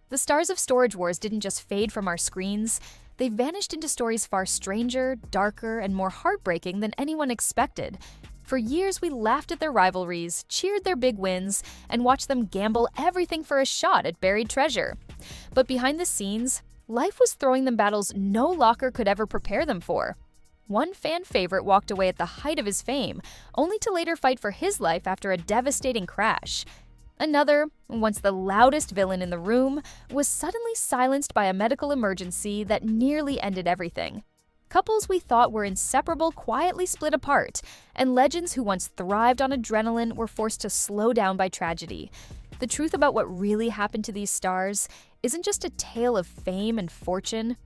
The stars of Storage Wars didn't just fade from our screens, they vanished into stories far stranger, darker, and more heartbreaking than anyone expected. For years, we laughed at their rivalries, cheered their big wins, and watched them gamble everything for a shot at buried treasure. But behind the scenes, life was throwing them battles no locker could ever prepare them for. One fan favorite walked away at the height of his fame, only to later fight for his life after a devastating crash. Another, once the loudest villain in the room, was suddenly silenced by a medical emergency that nearly ended everything. Couples we thought were inseparable quietly split apart, and legends who once thrived on adrenaline were forced to slow down by tragedy. The truth about what really happened to these stars isn't just a tale of fame and fortune.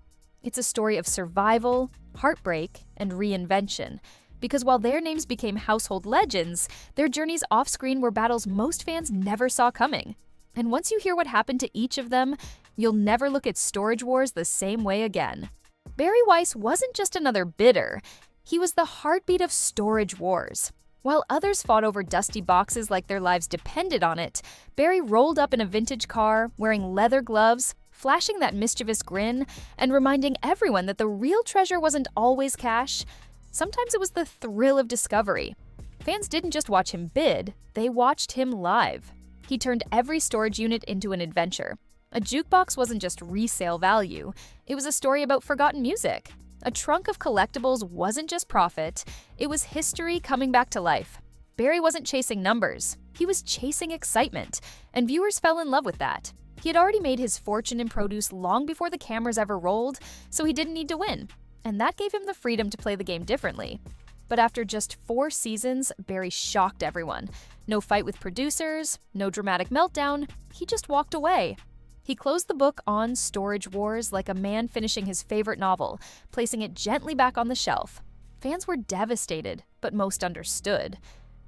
It's a story of survival, heartbreak, and reinvention. Because while their names became household legends, their journeys off-screen were battles most fans never saw coming. And once you hear what happened to each of them, you'll never look at Storage Wars the same way again. Barry Weiss wasn't just another bidder, he was the heartbeat of Storage Wars. While others fought over dusty boxes like their lives depended on it, Barry rolled up in a vintage car, wearing leather gloves, flashing that mischievous grin, and reminding everyone that the real treasure wasn't always cash. Sometimes it was the thrill of discovery. Fans didn't just watch him bid, they watched him live. He turned every storage unit into an adventure. A jukebox wasn't just resale value, it was a story about forgotten music. A trunk of collectibles wasn't just profit, it was history coming back to life. Barry wasn't chasing numbers, he was chasing excitement, and viewers fell in love with that. He had already made his fortune in produce long before the cameras ever rolled, so he didn't need to win, and that gave him the freedom to play the game differently. But after just 4 seasons, Barry shocked everyone. No fight with producers, no dramatic meltdown, he just walked away. He closed the book on Storage Wars like a man finishing his favorite novel, placing it gently back on the shelf. Fans were devastated, but most understood.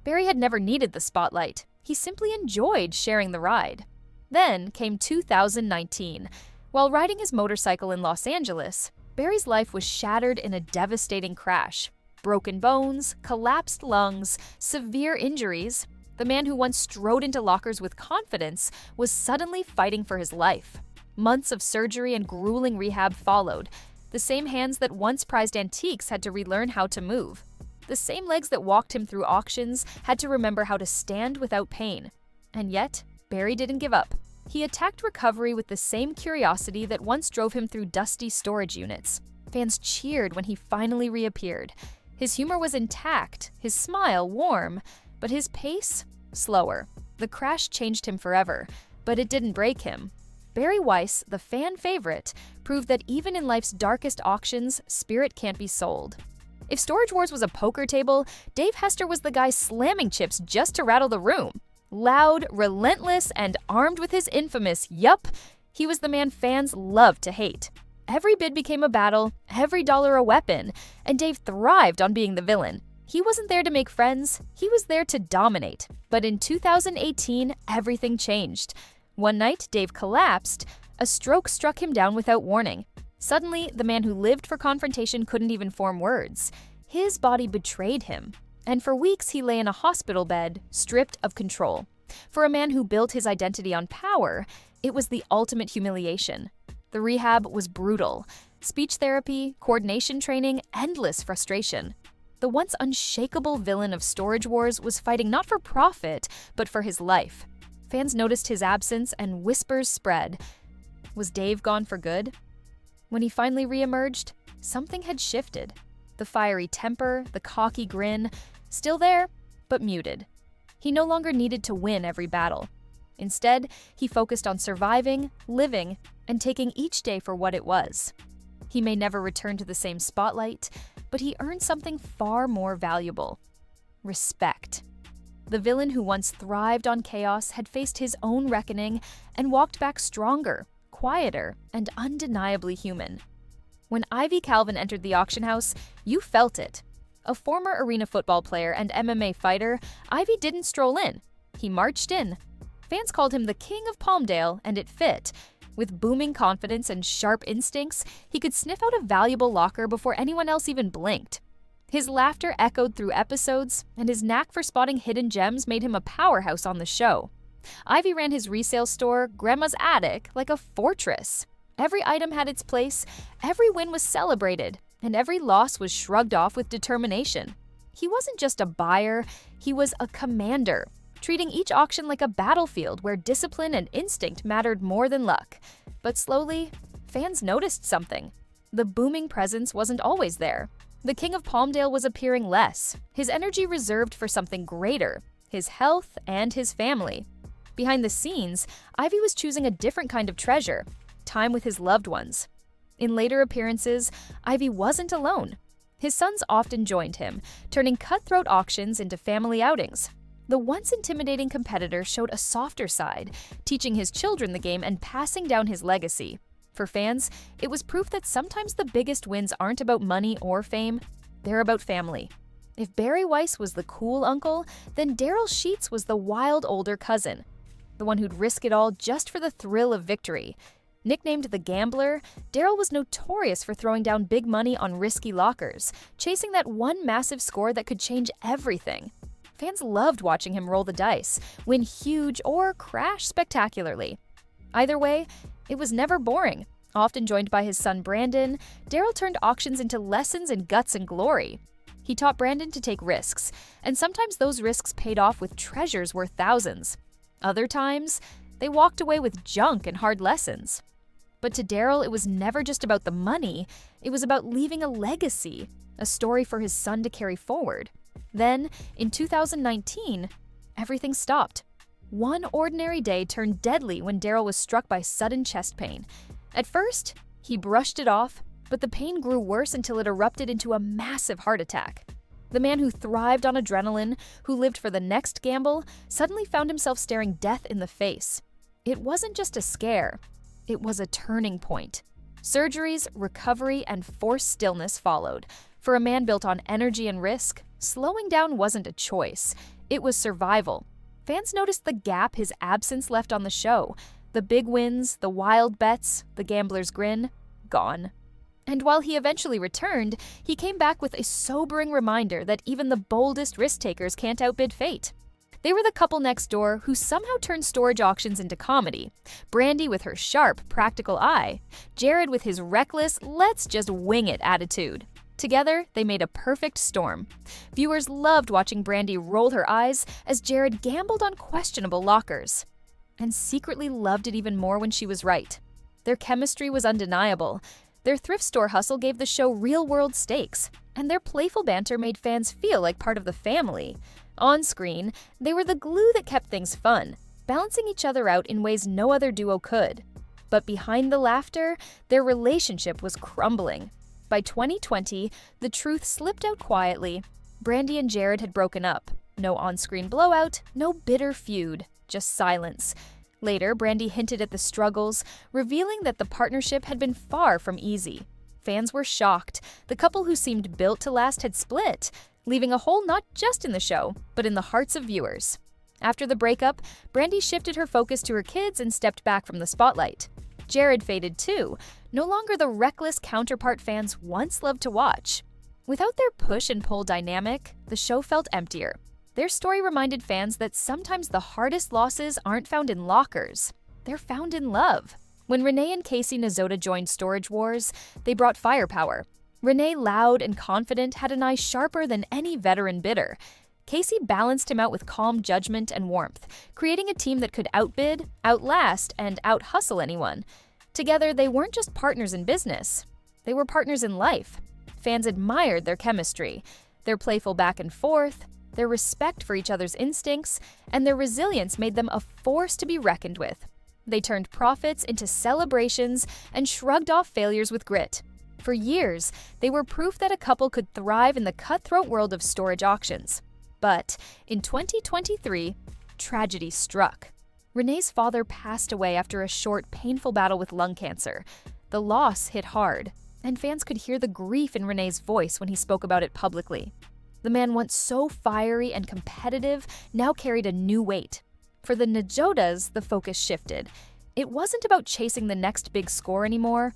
Barry had never needed the spotlight. He simply enjoyed sharing the ride. Then came 2019. While riding his motorcycle in Los Angeles, Barry's life was shattered in a devastating crash. Broken bones, collapsed lungs, severe injuries. The man who once strode into lockers with confidence was suddenly fighting for his life. Months of surgery and grueling rehab followed. The same hands that once prized antiques had to relearn how to move. The same legs that walked him through auctions had to remember how to stand without pain. And yet, Barry didn't give up. He attacked recovery with the same curiosity that once drove him through dusty storage units. Fans cheered when he finally reappeared. His humor was intact, his smile warm, but his pace, slower. The crash changed him forever, but it didn't break him. Barry Weiss, the fan favorite, proved that even in life's darkest auctions, spirit can't be sold. If Storage Wars was a poker table, Dave Hester was the guy slamming chips just to rattle the room. Loud, relentless, and armed with his infamous yup, he was the man fans loved to hate. Every bid became a battle, every dollar a weapon, and Dave thrived on being the villain. He wasn't there to make friends, he was there to dominate. But in 2018, everything changed. One night, Dave collapsed. A stroke struck him down without warning. Suddenly, the man who lived for confrontation couldn't even form words. His body betrayed him. And for weeks, he lay in a hospital bed, stripped of control. For a man who built his identity on power, it was the ultimate humiliation. The rehab was brutal. Speech therapy, coordination training, endless frustration. The once unshakable villain of Storage Wars was fighting not for profit, but for his life. Fans noticed his absence and whispers spread. Was Dave gone for good? When he finally reemerged, something had shifted. The fiery temper, the cocky grin, still there, but muted. He no longer needed to win every battle. Instead, he focused on surviving, living, and taking each day for what it was. He may never return to the same spotlight, but he earned something far more valuable: respect. The villain who once thrived on chaos had faced his own reckoning and walked back stronger, quieter, and undeniably human. When Ivy Calvin entered the auction house, you felt it. A former arena football player and MMA fighter, Ivy didn't stroll in. He marched in. Fans called him the King of Palmdale, and it fit. With booming confidence and sharp instincts, he could sniff out a valuable locker before anyone else even blinked. His laughter echoed through episodes, and his knack for spotting hidden gems made him a powerhouse on the show. Ivy ran his resale store, Grandma's Attic, like a fortress. Every item had its place, every win was celebrated, and every loss was shrugged off with determination. He wasn't just a buyer, he was a commander, treating each auction like a battlefield where discipline and instinct mattered more than luck. But slowly, fans noticed something. The booming presence wasn't always there. The King of Palmdale was appearing less, his energy reserved for something greater, his health and his family. Behind the scenes, Ivy was choosing a different kind of treasure, time with his loved ones. In later appearances, Ivy wasn't alone. His sons often joined him, turning cutthroat auctions into family outings. The once intimidating competitor showed a softer side, teaching his children the game and passing down his legacy. For fans, it was proof that sometimes the biggest wins aren't about money or fame, they're about family. If Barry Weiss was the cool uncle, then Daryl Sheets was the wild older cousin, the one who'd risk it all just for the thrill of victory. Nicknamed the Gambler, Daryl was notorious for throwing down big money on risky lockers, chasing that one massive score that could change everything. Fans loved watching him roll the dice, win huge or crash spectacularly. Either way, it was never boring. Often joined by his son Brandon, Daryl turned auctions into lessons in guts and glory. He taught Brandon to take risks, and sometimes those risks paid off with treasures worth thousands. Other times, they walked away with junk and hard lessons. But to Daryl, it was never just about the money, it was about leaving a legacy, a story for his son to carry forward. Then, in 2019, everything stopped. One ordinary day turned deadly when Daryl was struck by sudden chest pain. At first, he brushed it off, but the pain grew worse until it erupted into a massive heart attack. The man who thrived on adrenaline, who lived for the next gamble, suddenly found himself staring death in the face. It wasn't just a scare, it was a turning point. Surgeries, recovery, and forced stillness followed. For a man built on energy and risk, slowing down wasn't a choice, it was survival. Fans noticed the gap his absence left on the show. The big wins, the wild bets, the gambler's grin, gone. And while he eventually returned, he came back with a sobering reminder that even the boldest risk-takers can't outbid fate. They were the couple next door who somehow turned storage auctions into comedy. Brandy with her sharp, practical eye, Jared with his reckless, let's just wing it attitude. Together, they made a perfect storm. Viewers loved watching Brandy roll her eyes as Jared gambled on questionable lockers, and secretly loved it even more when she was right. Their chemistry was undeniable. Their thrift store hustle gave the show real-world stakes, and their playful banter made fans feel like part of the family. On screen, they were the glue that kept things fun, balancing each other out in ways no other duo could. But behind the laughter, their relationship was crumbling. By 2020, the truth slipped out quietly. Brandy and Jared had broken up. No on-screen blowout, no bitter feud, just silence. Later, Brandy hinted at the struggles, revealing that the partnership had been far from easy. Fans were shocked. The couple who seemed built to last had split, leaving a hole not just in the show, but in the hearts of viewers. After the breakup, Brandy shifted her focus to her kids and stepped back from the spotlight. Jared faded too, no longer the reckless counterpart fans once loved to watch. Without their push and pull dynamic, the show felt emptier. Their story reminded fans that sometimes the hardest losses aren't found in lockers, they're found in love. When Renee and Casey joined Storage Wars, they brought firepower. Renee, loud and confident, had an eye sharper than any veteran bidder. Casey balanced him out with calm judgment and warmth, creating a team that could outbid, outlast, and out-hustle anyone. Together, they weren't just partners in business, they were partners in life. Fans admired their chemistry, their playful back and forth, their respect for each other's instincts, and their resilience made them a force to be reckoned with. They turned profits into celebrations and shrugged off failures with grit. For years, they were proof that a couple could thrive in the cutthroat world of storage auctions. But in 2023, tragedy struck. Renee's father passed away after a short, painful battle with lung cancer. The loss hit hard, and fans could hear the grief in Renee's voice when he spoke about it publicly. The man, once so fiery and competitive, now carried a new weight. For the Najotas, the focus shifted. It wasn't about chasing the next big score anymore.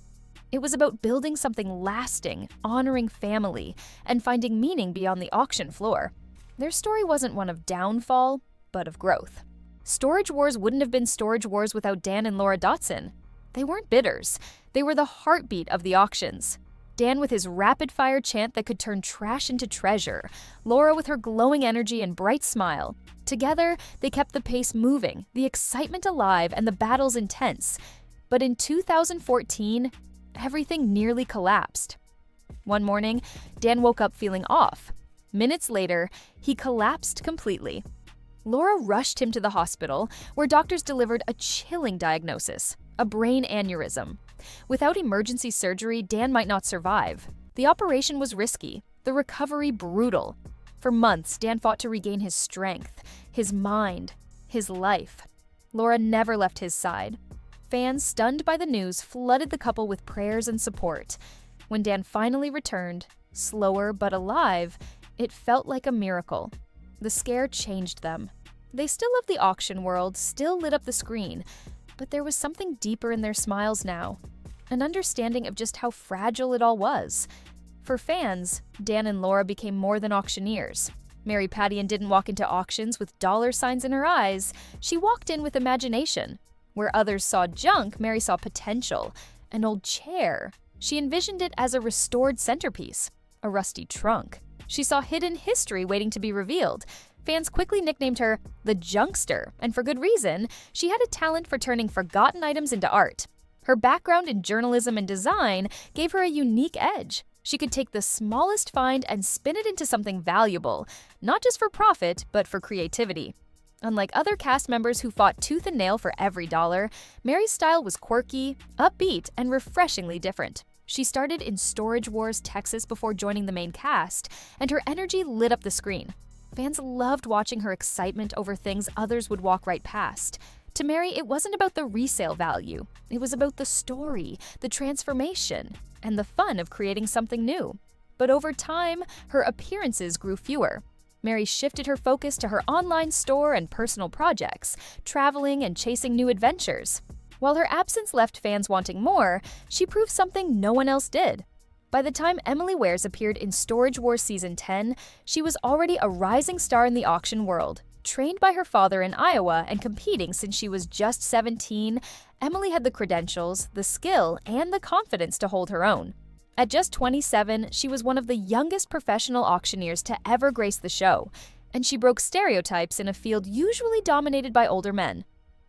It was about building something lasting, honoring family, and finding meaning beyond the auction floor. Their story wasn't one of downfall, but of growth. Storage Wars wouldn't have been Storage Wars without Dan and Laura Dotson. They weren't bidders. They were the heartbeat of the auctions. Dan with his rapid-fire chant that could turn trash into treasure. Laura with her glowing energy and bright smile. Together, they kept the pace moving, the excitement alive, and the battles intense. But in 2014, everything nearly collapsed. One morning, Dan woke up feeling off. Minutes later, he collapsed completely. Laura rushed him to the hospital, where doctors delivered a chilling diagnosis: a brain aneurysm. Without emergency surgery, Dan might not survive. The operation was risky, the recovery brutal. For months, Dan fought to regain his strength, his mind, his life. Laura never left his side. Fans, stunned by the news, flooded the couple with prayers and support. When Dan finally returned, slower but alive, it felt like a miracle. The scare changed them. They still loved the auction world, still lit up the screen, but there was something deeper in their smiles now, an understanding of just how fragile it all was. For fans, Dan and Laura became more than auctioneers. Mary Padian didn't walk into auctions with dollar signs in her eyes. She walked in with imagination. Where others saw junk, Mary saw potential. An old chair. She envisioned it as a restored centerpiece. A rusty trunk. She saw hidden history waiting to be revealed. Fans quickly nicknamed her the Junkster, and for good reason. She had a talent for turning forgotten items into art. Her background in journalism and design gave her a unique edge. She could take the smallest find and spin it into something valuable, not just for profit, but for creativity. Unlike other cast members who fought tooth and nail for every dollar, Mary's style was quirky, upbeat, and refreshingly different. She started in Storage Wars, Texas before joining the main cast, and her energy lit up the screen. Fans loved watching her excitement over things others would walk right past. To Mary, it wasn't about the resale value. It was about the story, the transformation, and the fun of creating something new. But over time, her appearances grew fewer. Mary shifted her focus to her online store and personal projects, traveling and chasing new adventures. While her absence left fans wanting more, she proved something no one else did. By the time Emily Weiss appeared in Storage Wars Season 10, she was already a rising star in the auction world. Trained by her father in Iowa and competing since she was just 17, Emily had the credentials, the skill, and the confidence to hold her own. At just 27, she was one of the youngest professional auctioneers to ever grace the show, and she broke stereotypes in a field usually dominated by older men.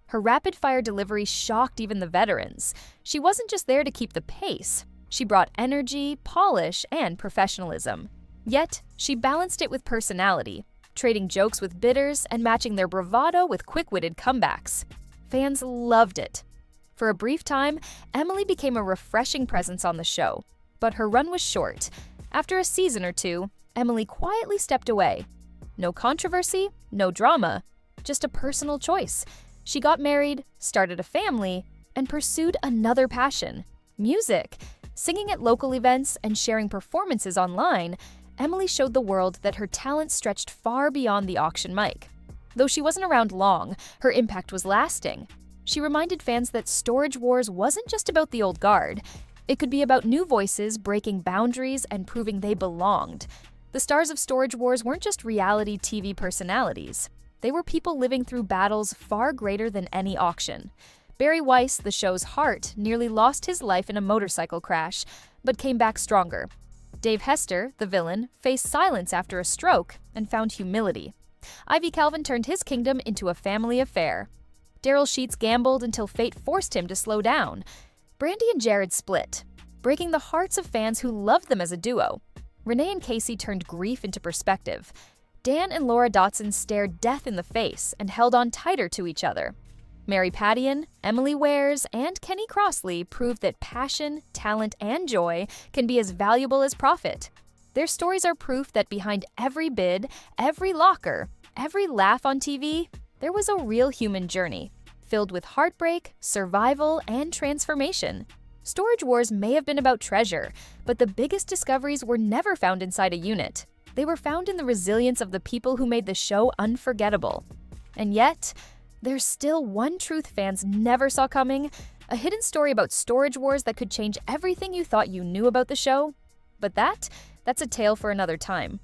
Her rapid-fire delivery shocked even the veterans. She wasn't just there to keep the pace. She brought energy, polish, and professionalism. Yet, she balanced it with personality, trading jokes with bidders and matching their bravado with quick-witted comebacks. Fans loved it. For a brief time, Emily became a refreshing presence on the show. But her run was short. After a season or two, Emily quietly stepped away. No controversy, no drama, just a personal choice. She got married, started a family, and pursued another passion: music. Singing at local events and sharing performances online, Emily showed the world that her talent stretched far beyond the auction mic. Though she wasn't around long, her impact was lasting. She reminded fans that Storage Wars wasn't just about the old guard. It could be about new voices breaking boundaries and proving they belonged. The stars of Storage Wars weren't just reality TV personalities. They were people living through battles far greater than any auction. Weiss, the show's heart, nearly lost his life in a motorcycle crash, but came back stronger. Hester, the villain, faced silence after a stroke and found humility. Ivy Calvin turned his kingdom into a family affair. Daryl Sheets gambled until fate forced him to slow down. Brandy and Jared split, breaking the hearts of fans who loved them as a duo. Renee and Casey turned grief into perspective. Dan and Laura Dotson stared death in the face and held on tighter to each other. Mary Padian, Emily Weiss, and Kenny Crossley proved that passion, talent, and joy can be as valuable as profit. Their stories are proof that behind every bid, every locker, every laugh on TV, there was a real human journey, filled with heartbreak, survival, and transformation. Storage Wars may have been about treasure, but the biggest discoveries were never found inside a unit. They were found in the resilience of the people who made the show unforgettable. And yet, there's still one truth fans never saw coming, a hidden story about Storage Wars that could change everything you thought you knew about the show. But that's a tale for another time.